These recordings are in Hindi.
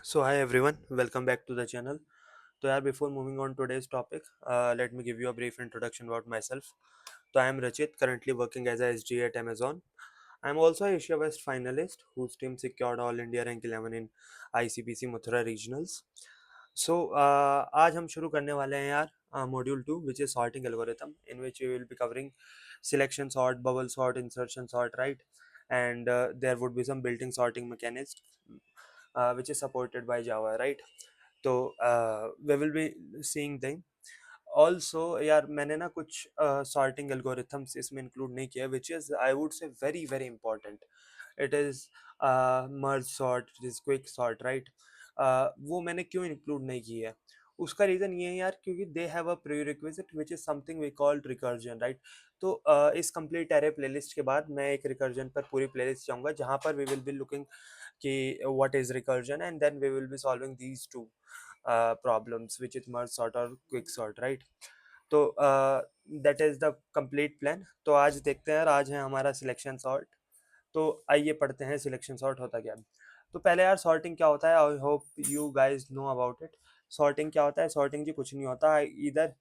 So hi everyone, welcome back to the channel. So यार before moving on today's topic, let me give you a brief introduction about myself. So I am Rachit, currently working as a SG at Amazon. I am also a Asia West finalist whose team secured All India Rank 11 in ICPC Mathura Regionals. So आज हम शुरू करने वाले हैं यार module 2 which is sorting algorithm in which we will be covering selection sort, bubble sort, insertion sort, right? And there would be some built-in sorting mechanism which is supported by Java, right? तो we will be seeing them. Also यार मैंने ना कुछ सॉर्टिंग एल्गोरिथम्स इसमें इंक्लूड नहीं किया which is I would say very very important. It is merge sort, it is quick sort, right? वो मैंने क्यों इंक्लूड नहीं किया है? उसका रीज़न ये है यार क्योंकि they have a prerequisite which is something we called recursion, right? तो इस कंप्लीट एरे प्लेलिस्ट के बाद मैं एक रिकर्जन पर पूरी प्लेलिस्ट जाऊंगा जहाँ पर वी विल बी लुकिंग कि what is recursion, and then we will be solving these two problems which is merge sort और quick sort, right? तो that is the complete plan. तो आज देखते हैं यार, आज है हमारा सिलेक्शन सॉर्ट. तो आइए पढ़ते हैं सिलेक्शन सॉर्ट होता क्या है. तो पहले यार सॉर्टिंग क्या होता है, आई hope you guys know about it. Sorting क्या होता है? सॉर्टिंग जी कुछ नहीं होता. इधर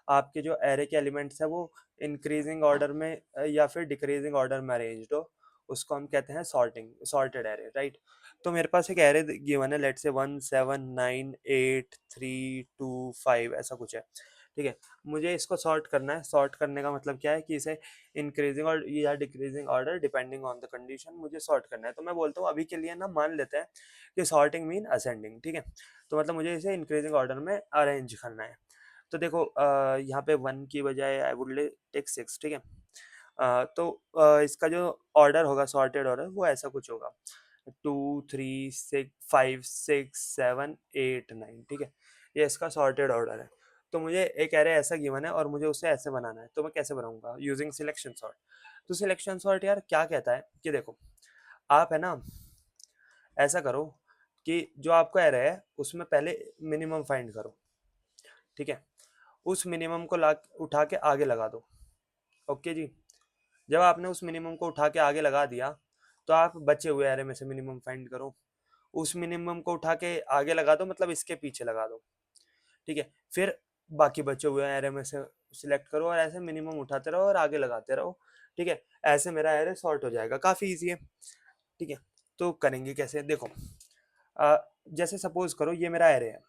आपके जो एरे के एलिमेंट्स है वो इंक्रीजिंग ऑर्डर में या फिर डिक्रीजिंग ऑर्डर में अरेंज्ड हो, उसको हम कहते हैं सॉर्टिंग, सॉर्टेड एरे, राइट? तो मेरे पास एक एरे गिवन है, लेट से 1 7 9 8 3 2 5 ऐसा कुछ है, ठीक है. मुझे इसको सॉर्ट करना है. सॉर्ट करने का मतलब क्या है कि इसे इंक्रीजिंग और या decreasing order depending on the condition मुझे सॉर्ट करना है. तो मैं बोलता हूँ अभी के लिए ना, मान लेते हैं कि सॉर्टिंग मीन असेंडिंग, ठीक है. तो मतलब मुझे इसे इंक्रीजिंग ऑर्डर में अरेंज करना है. तो देखो यहाँ पे 1 की बजाय आई वुड टेक 6, ठीक है. तो इसका जो ऑर्डर होगा, सॉर्टेड ऑर्डर, वो ऐसा कुछ होगा 2 3 5 6 7 8 9, ठीक है. ये इसका सॉर्टेड ऑर्डर है. तो मुझे एक एरे ऐसा गिवन है और मुझे उसे ऐसे बनाना है. तो मैं कैसे बनाऊंगा? Using selection sort. तो सिलेक्शन सॉर्ट यार क्या कहता है कि देखो, आप है ना, ऐसा करो कि जो आपको एरे है उसमें पहले मिनिमम फाइंड करो, ठीक है. उस मिनिमम को ला उठा के आगे लगा दो. ओके जी. जब आपने उस मिनिमम को उठा के आगे लगा दिया, तो आप बचे हुए एरे में से मिनिमम फाइंड करो. उस मिनिमम को उठा के आगे लगा दो, मतलब इसके पीछे लगा दो, ठीक है. फिर बाकी बचे हुए एरे में से सिलेक्ट करो और ऐसे मिनिमम उठाते रहो और आगे लगाते रहो, ठीक है. ऐसे मेरा एरे सॉर्ट हो जाएगा. काफी इजी है, ठीक है. तो करेंगे कैसे? देखो जैसे सपोज करो ये मेरा एरे है,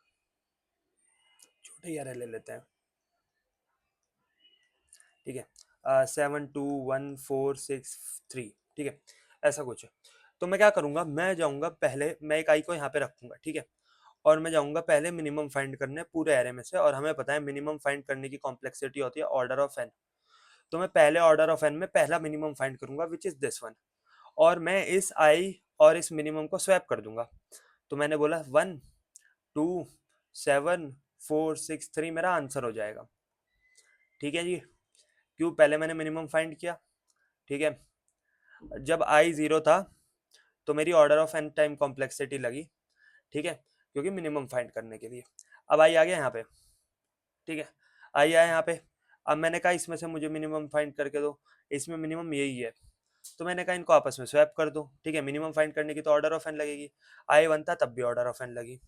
छोटे एरे ले लेते हैं, ठीक है. 7 2 1 4 6 3, ठीक है, ऐसा कुछ है. तो मैं क्या करूंगा, मैं जाऊंगा पहले, मैं एक आई को यहाँ पे रखूंगा, ठीक है. और मैं जाऊंगा पहले मिनिमम फाइंड करने पूरे एरे में से, और हमें पता है मिनिमम फाइंड करने की कॉम्प्लेक्सिटी होती है ऑर्डर ऑफ एन. तो मैं पहले ऑर्डर ऑफ एन में पहला मिनिमम फाइंड करूंगा विच इज दिस वन, और मैं इस आई और इस मिनिमम को स्वैप कर दूंगा. तो मैंने बोला 1 2 7 4 6 3 मेरा आंसर हो जाएगा, ठीक है जी. क्यों? पहले मैंने मिनिमम फाइंड किया, ठीक है. जब आई जीरो था तो मेरी order of n time complexity लगी, ठीक है, क्योंकि मिनिमम फाइंड करने के लिए. अब आई आ गया यहाँ पे, ठीक है. आई आया यहाँ पे. अब मैंने कहा इसमें से मुझे मिनिमम फाइंड करके दो, इसमें मिनिमम यही है. तो मैंने कहा इनको आपस में स्वैप कर दो, ठीक है. मिनिमम फाइंड करने की तो ऑर्डर ऑफ एन लगेगी, आई वन था तब भी ऑर्डर ऑफ एन लगी,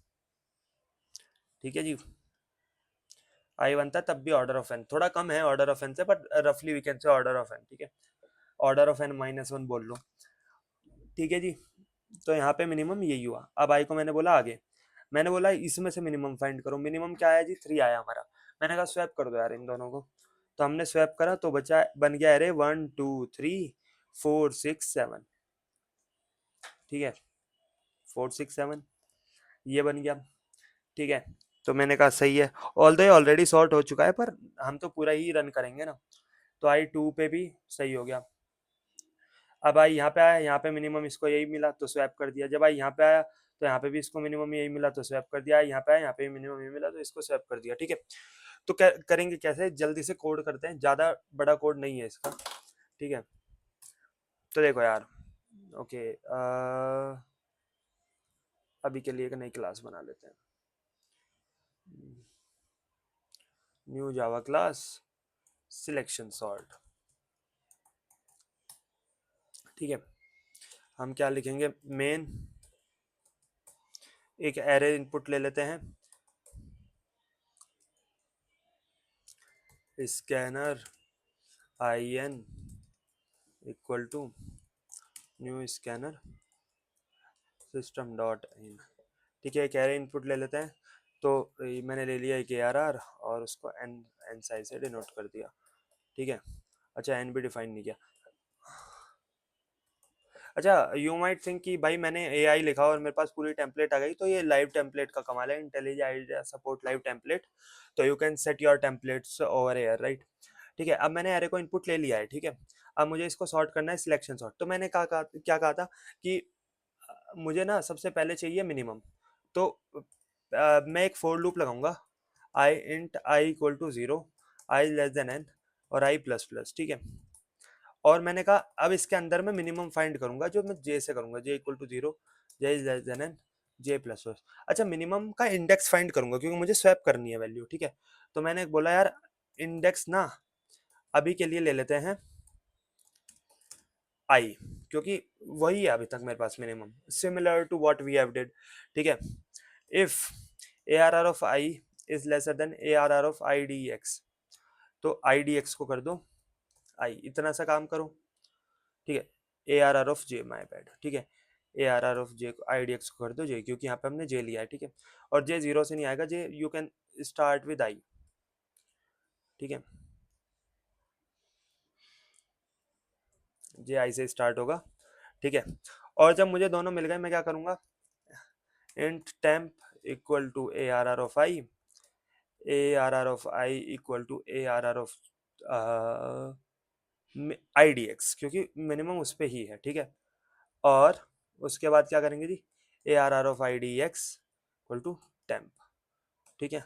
ठीक है जी. आई वन था तब भी ऑर्डर ऑफ एन, थोड़ा कम है ऑर्डर ऑफ एन से, बट रफली we can say order of n, ठीक है. ऑर्डर ऑफ एन -1 बोल लो, ठीक है जी. तो यहाँ पे मिनिमम यही हुआ. अब आई को मैंने बोला आगे, मैंने बोला इसमें से मिनिमम फाइंड करो. मिनिमम क्या आया जी? 3 आया हमारा. मैंने कहा स्वैप कर दो यार इन दोनों को. तो हमने स्वैप करा तो बचा, बन गया अरे 1 2 3 4 6 7, ठीक है. 4 6 7 ये बन गया, ठीक है. तो मैंने कहा सही है. ऑल दो ऑलरेडी सॉर्ट हो चुका है, पर हम तो पूरा ही रन करेंगे ना. तो आई 2 पे भी सही हो गया. अब आई यहाँ पे आया, यहाँ पे मिनिमम इसको यही मिला तो स्वैप कर दिया. जब आई यहाँ पे आया तो यहाँ पे भी इसको मिनिमम यही मिला तो स्वैप कर दिया. यहाँ पे आया, यहाँ पे मिनिमम यही मिला तो इसको स्वैप कर दिया, ठीक है. तो करेंगे कैसे? जल्दी से कोड करते हैं, ज़्यादा बड़ा कोड नहीं है इसका, ठीक है. तो देखो यार, ओके, अभी के लिए एक नई क्लास बना लेते हैं. New Java class, selection sort, ठीक है. हम क्या लिखेंगे? मेन एक एरे इनपुट ले लेते हैं, scanner I n equal to new scanner system dot in. ठीक है, एक एरे इनपुट ले लेते हैं। तो मैंने ले लिया एक ए आर आर और उसको एन एन साइज से डिनोट कर दिया। ठीक है, अच्छा एन भी डिफाइन नहीं किया। अच्छा, यू माइट थिंक कि भाई मैंने एआई लिखा और मेरे पास पूरी टेम्पलेट आ गई, तो ये लाइव टेम्पलेट का कमाल है, intelligent idea support live template. तो you can set your templates over air, right. ठीक है, अब मैंने एरे को इनपुट ले लिया है। ठीक है, अब मुझे इसको सॉर्ट करना है, सिलेक्शन सॉर्ट। तो मैंने क्या कहा था कि मुझे ना सबसे पहले चाहिए मिनिमम। तो मैं एक फोर लूप लगाऊंगा, I int I equal to zero, I less than N और आई प्लस प्लस। ठीक है, और मैंने कहा अब इसके अंदर मैं मिनिमम फाइंड करूंगा, जो मैं जे से करूंगा, J equal to zero, J is less than N, J plus plus. अच्छा, मिनिमम का इंडेक्स फाइंड करूंगा क्योंकि मुझे स्वैप करनी है वैल्यू। ठीक है, तो मैंने बोला यार इंडेक्स ना अभी के लिए ले लेते हैं आई, क्योंकि वही है अभी तक मेरे पास minimum, similar to what we have did. ठीक है, if A R R of I is lesser than A R R of I D X, तो आई डी एक्स को कर दो आई, इतना सा काम करो। ठीक है, A R R of J, my bad. ठीक है, A R R of J को आई डी एक्स को कर दो जे, क्योंकि यहाँ पे हमने जे लिया है। ठीक है, और जे जीरो से नहीं आएगा, J you can start with I. ठीक है, जे आई से स्टार्ट होगा। ठीक है, और जब मुझे दोनों मिल गए, मैं क्या करूंगा, int temp equal to A R R of I, A R R of I equal to A R R of I D X, क्योंकि मिनिमम उस पर ही है। ठीक है, और उसके बाद क्या करेंगे जी, A R R of I D X equal to temp. ठीक है,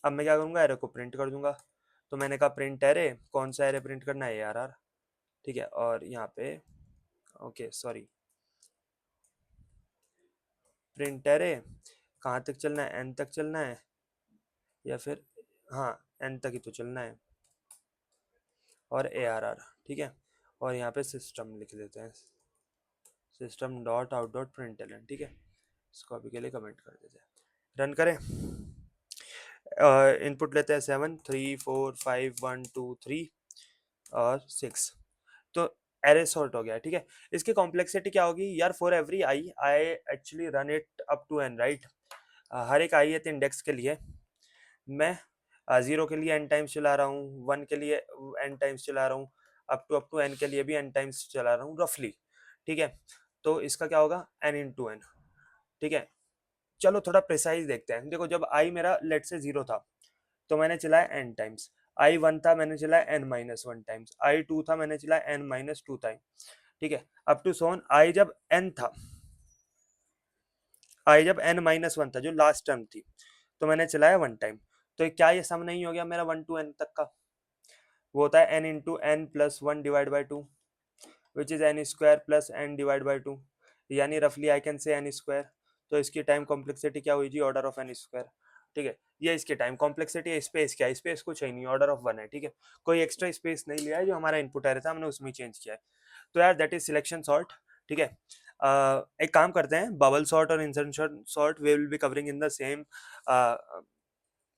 अब मैं क्या करूँगा, एरे को प्रिंट कर दूंगा। तो मैंने कहा प्रिंट एरे, कौन सा एरे प्रिंट करना है, ए आर आर। ठीक है, और यहाँ पे ओके सॉरी, प्रिंट एरे कहाँ तक चलना है, एन तक चलना है या फिर, हाँ एन तक ही तो चलना है, और ए आर आर। ठीक है, और यहाँ पे सिस्टम लिख देते हैं, system dot out dot print L N. ठीक है, इसको अभी के लिए कमेंट कर देते हैं, रन करें। इनपुट लेते हैं 7 3 4 5 1 2 3 और 6। तो एरे सॉर्ट हो गया। ठीक है, इसकी कॉम्प्लेक्सिटी क्या होगी यार, for every I I actually run it up to N, right. हर एक आई इंडेक्स के लिए मैं जीरो के लिए एन टाइम्स चला रहा हूँ, वन के लिए एन टाइम्स चला रहा हूँ, अप टू एन के लिए भी एन टाइम्स चला रहा हूँ रफली। ठीक है, तो इसका क्या होगा, एन इन टू एन। ठीक है, चलो थोड़ा प्रिसाइज देखते हैं। देखो, जब आई मेरा लेट से जीरो था तो मैंने चलाया एन टाइम्स, आई वन था मैंने चलाया n minus one times, I two था मैंने चलाया एन माइनस टू टाइम। ठीक है, अप टू सोन आई जब एन था, आई जब एन माइनस वन था जो लास्ट टर्म थी, तो मैंने चलाया वन टाइम। तो क्या ये सम नहीं हो गया मेरा वन टू एन तक का, वो होता है n into n plus one divide by two, which is n square plus n divide by two, यानी रफली I can say n square. तो इसकी टाइम कॉम्प्लेक्सिटी क्या हुई जी, ऑर्डर ऑफ एन स्क्वायर। ठीक है, ये इसकी टाइम कॉम्प्लेक्सिटी है। स्पेस क्या है, स्पेस कुछ है नहीं, ऑर्डर ऑफ वन है। ठीक है, कोई एक्स्ट्रा स्पेस नहीं लिया है, जो हमारा इनपुट आ रहा था हमने उसमें चेंज किया है। तो यार दैट इज सिलेक्शन सॉर्ट। ठीक है, एक काम करते हैं, बबल सॉर्ट और insertion sort we will be covering in the same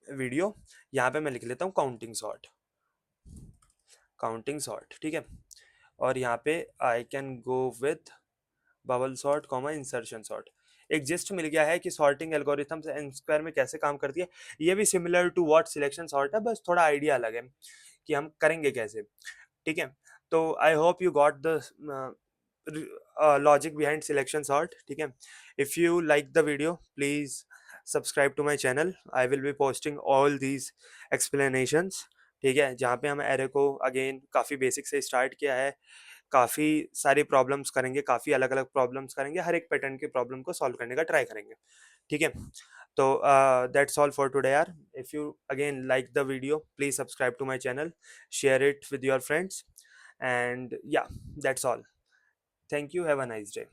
video. यहाँ पे मैं लिख लेता हूँ काउंटिंग सॉर्ट, काउंटिंग सॉर्ट। ठीक है, और यहाँ पे I can go with bubble sort comma insertion sort. एक जिस्ट मिल गया है कि सॉर्टिंग एल्गोरिथम्स एन स्क्वायर में कैसे काम करती है। ये भी similar to what selection sort है, बस थोड़ा आइडिया अलग है कि हम करेंगे कैसे। ठीक है, तो I hope you got the logic behind selection sort. ठीक है, if you like the video please subscribe to my channel, I will be posting all these explanations. ठीक है, जहाँ पे हम एरे को अगेन काफ़ी बेसिक से स्टार्ट किया है, काफ़ी सारी प्रॉब्लम्स करेंगे, काफ़ी अलग अलग प्रॉब्लम्स करेंगे, हर एक पैटर्न की प्रॉब्लम को सॉल्व करने का ट्राई करेंगे। ठीक है, तो दैट्स ऑल फॉर टुडे यार। If you again like the video please subscribe to my channel, share it with your friends, and yeah, that's all. Thank you, have a nice day.